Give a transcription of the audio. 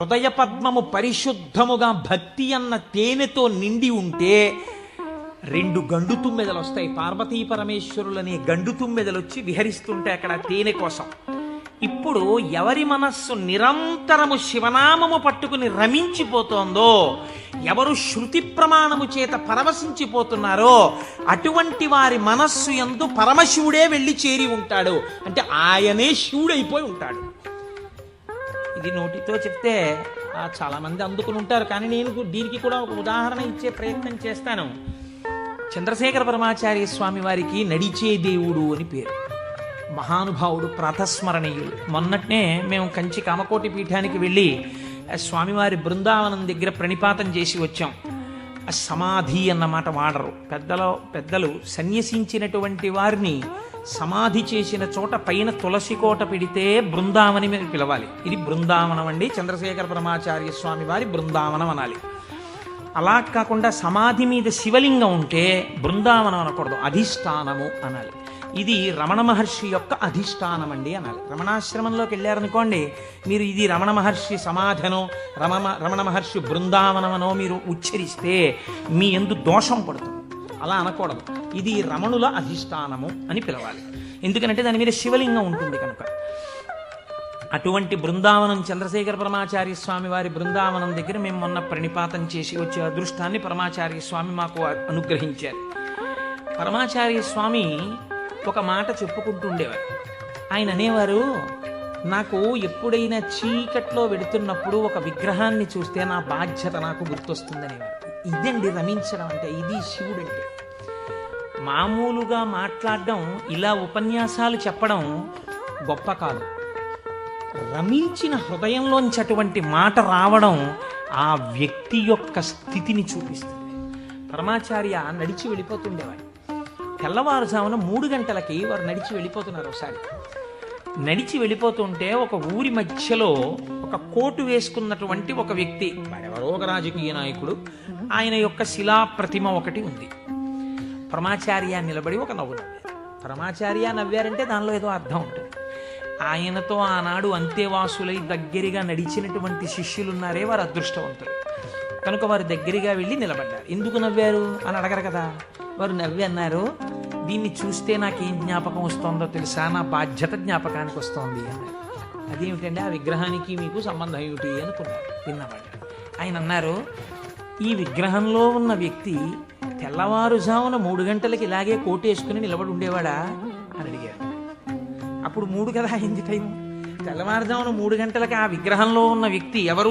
హృదయ పద్మము పరిశుద్ధముగా భక్తి అన్న తేనెతో నిండి ఉంటే రెండు గండు తుమ్మెదలు వస్తాయి. పార్వతీ పరమేశ్వరులనే గండు తుమ్మెదలు వచ్చి విహరిస్తుంటే అక్కడ తేనె కోసం. ఇప్పుడు ఎవరి మనస్సు నిరంతరము శివనామము పట్టుకుని రమించిపోతోందో, ఎవరు శృతి ప్రమాణము చేత పరవశించిపోతున్నారో అటువంటి వారి మనస్సు యందు పరమశివుడే వెళ్ళి చేరి ఉంటాడు. అంటే ఆయనే శివుడైపోయి ఉంటాడు. ఇది నోటితో చెప్తే చాలా మంది అందుకుని ఉంటారు, కానీ నేను దీనికి కూడా ఒక ఉదాహరణ ఇచ్చే ప్రయత్నం చేస్తాను. చంద్రశేఖర పరమాచార్య స్వామి వారికి నడిచే దేవుడు అని పేరు. మహానుభావుడు, ప్రాతస్మరణీయులు. మొన్నట్నే మేము కంచి కామకోటి పీఠానికి వెళ్ళి స్వామివారి బృందావనం దగ్గర ప్రణిపాతం చేసి వచ్చాం. సమాధి అన్నమాట వాడరు పెద్దలు సన్యసించినటువంటి వారిని సమాధి చేసిన చోట పైన తులసి కోట పెడితే బృందావని మీద పిలవాలి. ఇది బృందావనం అండి, చంద్రశేఖర పరమాచార్య స్వామి వారి బృందావనం అనాలి. అలా కాకుండా సమాధి మీద శివలింగం ఉంటే బృందావనం అనకూడదు, అధిష్టానము అనాలి. ఇది రమణ మహర్షి యొక్క అధిష్టానం అండి అనాలి. రమణాశ్రమంలోకి వెళ్ళారనుకోండి, మీరు ఇది రమణ మహర్షి సమాధనో రమణ మహర్షి బృందావనమనో మీరు ఉచ్చరిస్తే మీ యందు దోషం పడుతుంది. అలా అనకూడదు. ఇది రమణుల అధిష్టానము అని పిలవాలి. ఎందుకంటే దాని మీద శివలింగం ఉంటుంది కనుక. అటువంటి బృందావనం చంద్రశేఖర పరమాచార్య స్వామి వారి బృందావనం దగ్గర మేము మొన్న ప్రణిపాతం చేసి వచ్చే అదృష్టాన్ని పరమాచార్య స్వామి మాకు అనుగ్రహించారు. పరమాచార్య స్వామి ఒక మాట చెప్పుకుంటుండేవారు. ఆయన అనేవారు, నాకు ఎప్పుడైనా చీకట్లో వెడుతున్నప్పుడు ఒక విగ్రహాన్ని చూస్తే నా బాధ్యత నాకు గుర్తొస్తుందనేవారు. ఇదండి రమించడం అంటే, ఇది శివుడు అంటే. మామూలుగా మాట్లాడడం, ఇలా ఉపన్యాసాలు చెప్పడం గొప్ప కాదు. రమించిన హృదయంలోంచి అటువంటి మాట రావడం ఆ వ్యక్తి యొక్క స్థితిని చూపిస్తుంది. పరమాచార్య నడిచి వెళ్ళిపోతుండేవాడు. తెల్లవారుజామున 3 గంటలకి వారు నడిచి వెళ్ళిపోతున్నారు. ఒకసారి నడిచి వెళ్ళిపోతుంటే ఒక ఊరి మధ్యలో ఒక కోటు వేసుకున్నటువంటి ఒక వ్యక్తి, ఎవరో ఒక రాజకీయ నాయకుడు, ఆయన యొక్క శిలా ప్రతిమ ఒకటి ఉంది. పరమాచార్య నిలబడి ఒక నవ్వు నవ్వారు. పరమాచార్య నవ్వారంటే దానిలో ఏదో అర్థం ఉంటుంది. ఆయనతో ఆనాడు అంతేవాసులై దగ్గరగా నడిచినటువంటి శిష్యులున్నారే, వారు అదృష్టవంతులు కనుక వారు దగ్గరగా వెళ్ళి నిలబడ్డారు. ఎందుకు నవ్వారు అని అడగరు కదా. వారు నవ్వి అన్నారు, దీన్ని చూస్తే నాకేం జ్ఞాపకం వస్తుందో తెలుసా, నా బాధ్యత జ్ఞాపకానికి వస్తోంది అన్నారు. అదేమిటంటే, ఆ విగ్రహానికి మీకు సంబంధం ఏమిటి అనుకున్నారు. విన్నవాడు ఆయన అన్నారు, ఈ విగ్రహంలో ఉన్న వ్యక్తి తెల్లవారుజామున 3 గంటలకి ఇలాగే కోటేసుకుని నిలబడి ఉండేవాడా అని అడిగారు. అప్పుడు 3 కదా అయింది టైం. తెల్లవారుజామున 3 గంటలకి ఆ విగ్రహంలో ఉన్న వ్యక్తి ఎవరు